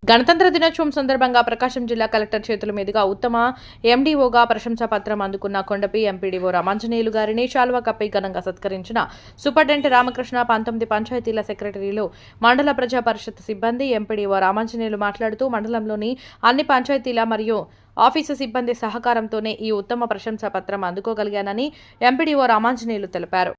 గణతంత్ర దినోత్సవం సందర్భంగా ప్రకాశం జిల్లా కలెక్టర్ చేతుల మీదుగా ఉత్తమ ఎండీఓగా ప్రశంసా పత్రం అందుకున్న కొండపి ఎంపీడీఓ రామాంజనేయులు గారిని శాల్వా కప్పి ఘనంగా సత్కరించిన సూపరింటెండెంట్ రామకృష్ణ 19 పంచాయతీల సెక్రటరీలు మండల ప్రజా పరిషత్ సిబ్బంది ఎంపీడీఓ రామాంజనేయులు మాట్లాడుతూ మండలంలోని అన్ని పంచాయతీల మరియు ఆఫీసు సిబ్బంది సహకారంతోనే ఈ ఉత్తమ ప్రశంసా పత్రం అందుకోగలిగానని ఎంపీడీఓ రామాంజనేయులు తెలిపారు.